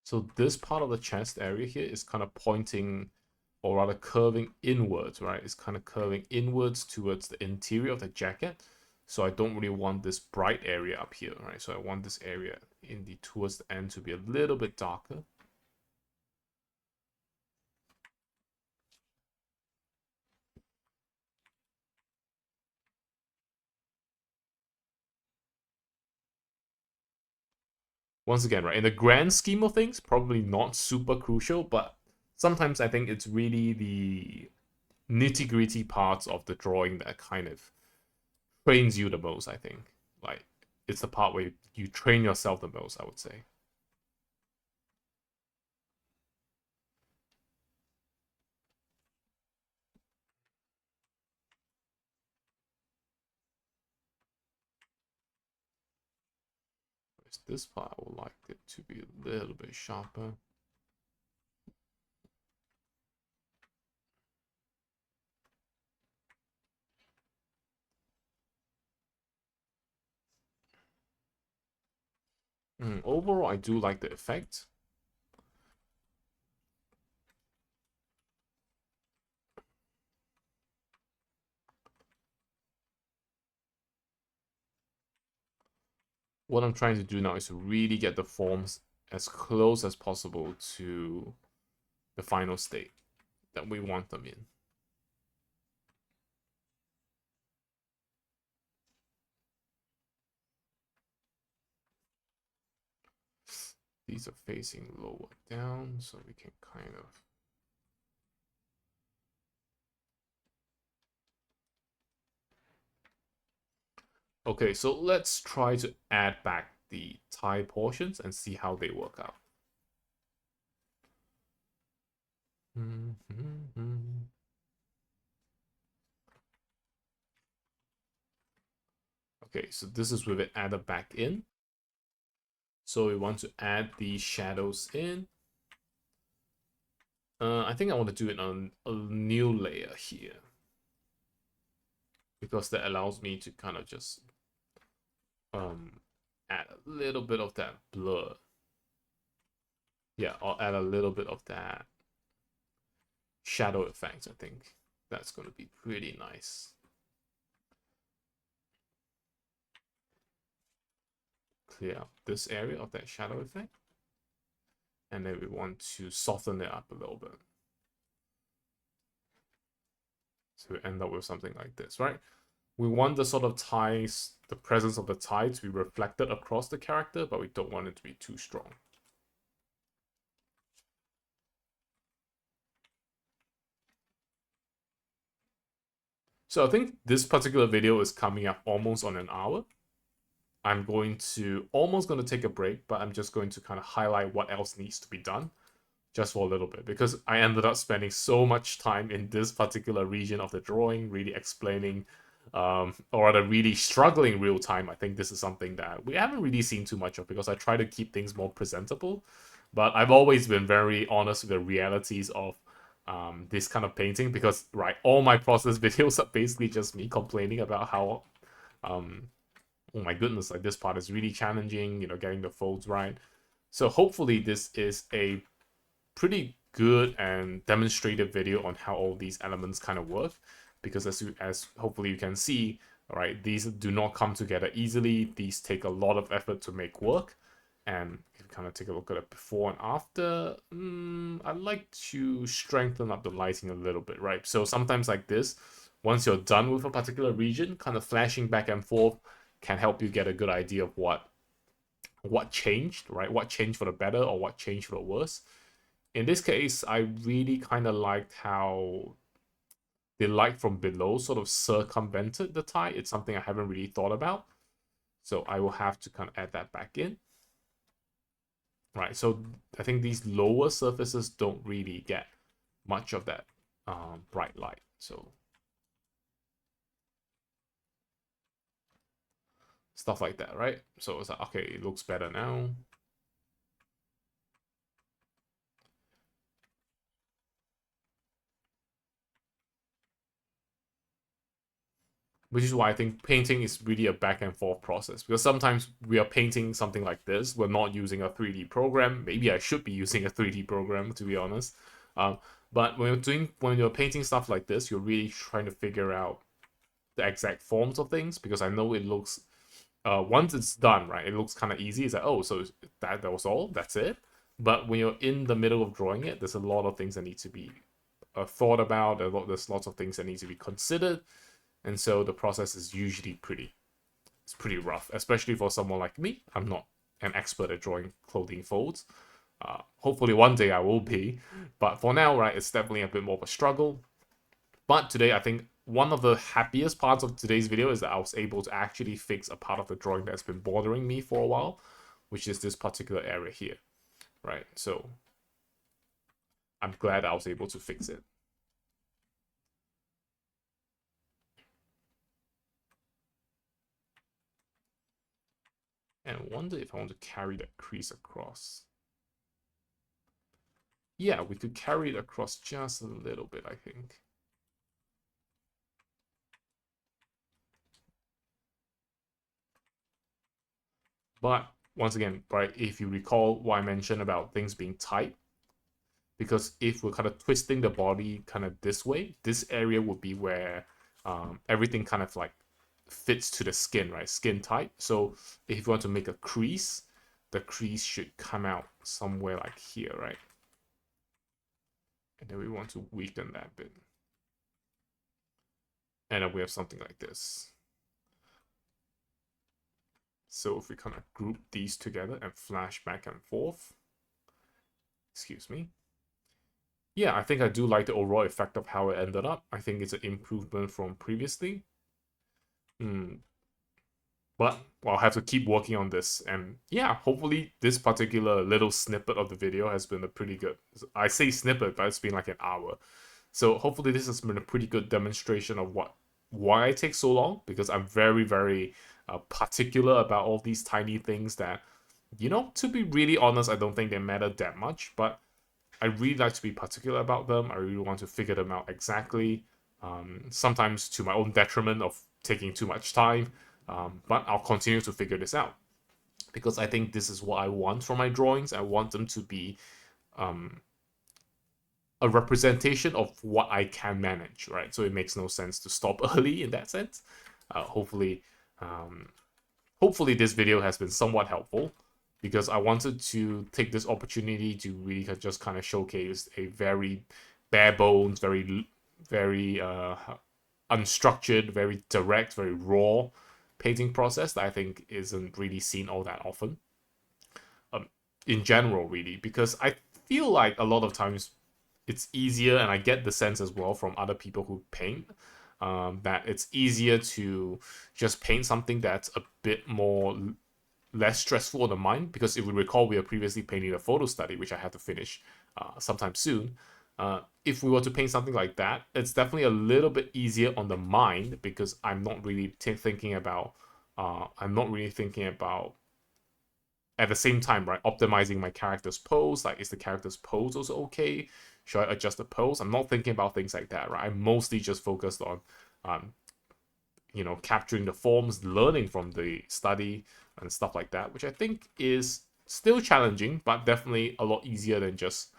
So this part of the chest area here is kind of pointing, or rather curving inwards, right? It's kind of curving inwards towards the interior of the jacket. So I don't really want this bright area up here, right? So I want this area in the towards the end to be a little bit darker. Once again, right, in the grand scheme of things, probably not super crucial, but sometimes I think it's really the nitty-gritty parts of the drawing that kind of trains you the most, I think. Like, it's the part where you train yourself the most, I would say. Whereas this part, I would like it to be a little bit sharper. Overall, I do like the effect. What I'm trying to do now is to really get the forms as close as possible to the final state that we want them in. These are facing lower down, so we can kind of... Okay, so let's try to add back the tie portions and see how they work out. Okay, so this is with it added back in. So we want to add the shadows in. I think I want to do it on a new layer here, because that allows me to kind of just add a little bit of that blur. Yeah, I'll add a little bit of that shadow effect. I think that's going to be pretty nice. Clear up this area of that shadow effect. And then we want to soften it up a little bit. So we end up with something like this, right? We want the sort of ties, the presence of the tie to be reflected across the character, but we don't want it to be too strong. So I think this particular video is coming up almost on an hour. I'm almost going to take a break, but I'm just going to kind of highlight what else needs to be done just for a little bit, because I ended up spending so much time in this particular region of the drawing, really explaining, or rather really struggling real time. I think this is something that we haven't really seen too much of, because I try to keep things more presentable, but I've always been very honest with the realities of this kind of painting, because right, all my process videos are basically just me complaining about how oh my goodness, like this part is really challenging, getting the folds right. So hopefully this is a pretty good and demonstrative video on how all these elements kind of work, because as hopefully you can see, right, these do not come together easily. These take a lot of effort to make work. And if you kind of take a look at it before and after, I'd like to strengthen up the lighting a little bit, right? So sometimes like this, once you're done with a particular region, kind of flashing back and forth can help you get a good idea of what changed, right? What changed for the better or what changed for the worse. In this case, I really kind of liked how the light from below sort of circumvented the tie. It's something I haven't really thought about. So I will have to kind of add that back in. Right, so I think these lower surfaces don't really get much of that bright light. So stuff like that, right? So it's like, okay, it looks better now. Which is why I think painting is really a back and forth process, because sometimes we are painting something like this, we're not using a 3D program. Maybe I should be using a 3D program, to be honest. But when you're painting stuff like this, you're really trying to figure out the exact forms of things, because I know it looks, once it's done, right, it looks kind of easy. It's like, oh, so that was all, that's it. But when you're in the middle of drawing it, there's a lot of things that need to be thought about. There's lots of things that need to be considered. And so the process is usually pretty rough, especially for someone like me. I'm not an expert at drawing clothing folds. Hopefully one day I will be, but for now, right, it's definitely a bit more of a struggle. But today, I think one of the happiest parts of today's video is that I was able to actually fix a part of the drawing that's been bothering me for a while, which is this particular area here, right? So I'm glad I was able to fix it. And I wonder if I want to carry that crease across. Yeah, we could carry it across just a little bit, I think. But once again, right, if you recall what I mentioned about things being tight, because if we're kind of twisting the body kind of this way, this area would be where everything kind of like fits to the skin, right? Skin tight. So if you want to make a crease, the crease should come out somewhere like here, right? And then we want to weaken that bit. And then we have something like this. So if we kind of group these together and flash back and forth, excuse me. Yeah, I think I do like the overall effect of how it ended up. I think it's an improvement from previously. But I'll have to keep working on this. And yeah, hopefully this particular little snippet of the video has been a pretty good. I say snippet, but it's been like an hour. So hopefully this has been a pretty good demonstration of why I take so long, because I'm very, very particular about all these tiny things that, to be really honest, I don't think they matter that much, but I really like to be particular about them. I really want to figure them out exactly, sometimes to my own detriment of taking too much time, but I'll continue to figure this out because I think this is what I want from my drawings. I want them to be a representation of what I can manage, right? So it makes no sense to stop early in that sense. Hopefully, hopefully this video has been somewhat helpful, because I wanted to take this opportunity to really just kind of showcase a very bare bones, very unstructured, very direct, very raw painting process that I think isn't really seen all that often. In general, really, because I feel like a lot of times it's easier, and I get the sense as well from other people who paint, that it's easier to just paint something that's a bit more less stressful on the mind. Because if we recall, we were previously painting a photo study, which I have to finish sometime soon. If we were to paint something like that, it's definitely a little bit easier on the mind, because I'm not really thinking about at the same time, right, optimizing my character's pose. Like, is the character's pose also okay? Should I adjust the pose? I'm not thinking about things like that, right? I'm mostly just focused on, um, capturing the forms, learning from the study and stuff like that, which I think is still challenging, but definitely a lot easier than just,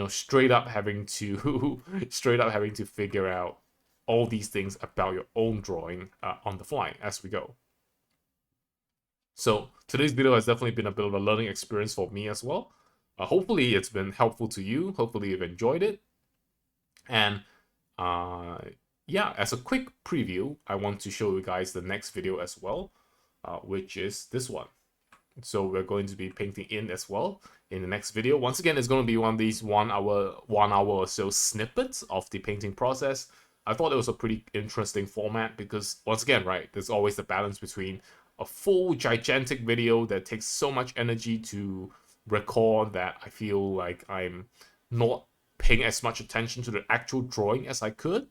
straight up having to straight up having to figure out all these things about your own drawing on the fly as we go. So today's video has definitely been a bit of a learning experience for me as well. Hopefully it's been helpful to you. Hopefully you've enjoyed it. And yeah, as a quick preview, I want to show you guys the next video as well, which is this one. So we're going to be painting in as well in the next video. Once again, it's going to be one of these 1 hour or so snippets of the painting process. I thought it was a pretty interesting format because, once again, right, there's always the balance between a full gigantic video that takes so much energy to record that I feel like I'm not paying as much attention to the actual drawing as I could.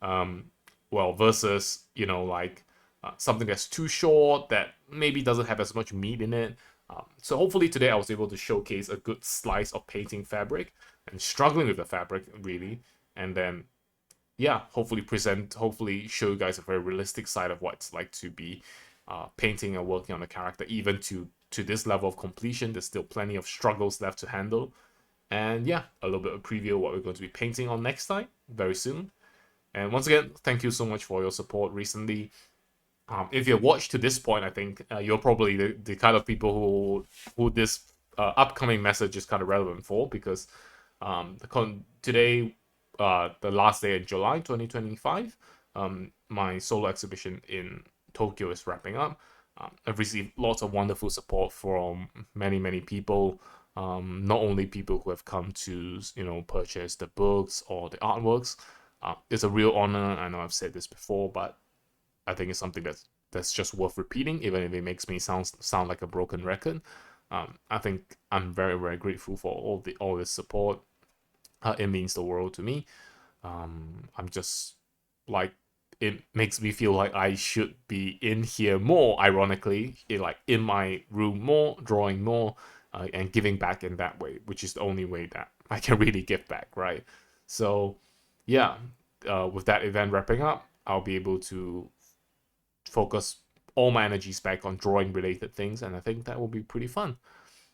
Well, versus, like something that's too short that maybe doesn't have as much meat in it. So hopefully today I was able to showcase a good slice of painting fabric and struggling with the fabric, really. And then, yeah, hopefully show you guys a very realistic side of what it's like to be painting and working on a character. Even to this level of completion, there's still plenty of struggles left to handle. And yeah, a little bit of a preview of what we're going to be painting on next time, very soon. And once again, thank you so much for your support recently. If you've watched to this point, I think you're probably the kind of people who this upcoming message is kind of relevant for, because today, the last day in July 2025, my solo exhibition in Tokyo is wrapping up. I've received lots of wonderful support from many people. Not only people who have come to purchase the books or the artworks. It's a real honor. I know I've said this before, but I think it's something that's just worth repeating, even if it makes me sound like a broken record. I think I'm very, very grateful for all this support. It means the world to me. I'm just like, it makes me feel like I should be in here more. Ironically, in my room more, drawing more, and giving back in that way, which is the only way that I can really give back, right? So, yeah, with that event wrapping up, I'll be able to focus all my energies back on drawing related things, and I think that will be pretty fun.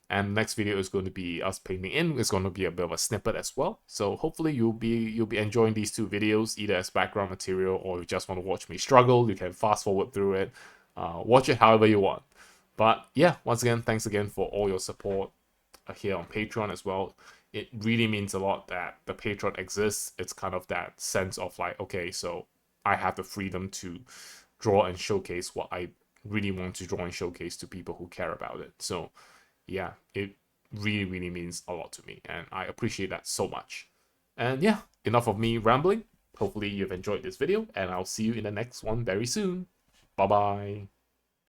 And next video is going to be us painting in. It's going to be a bit of a snippet as well. So hopefully you'll be enjoying these two videos either as background material, or if you just want to watch me struggle, you can fast forward through it. Watch it however you want. But yeah, once again, thanks again for all your support here on Patreon as well. It really means a lot that the Patreon exists. It's kind of that sense of like, okay, so I have the freedom to draw and showcase what I really want to draw and showcase to people who care about it. So yeah, it really, really means a lot to me, and I appreciate that so much. And yeah, enough of me rambling. Hopefully you've enjoyed this video, and I'll see you in the next one very soon. Bye bye.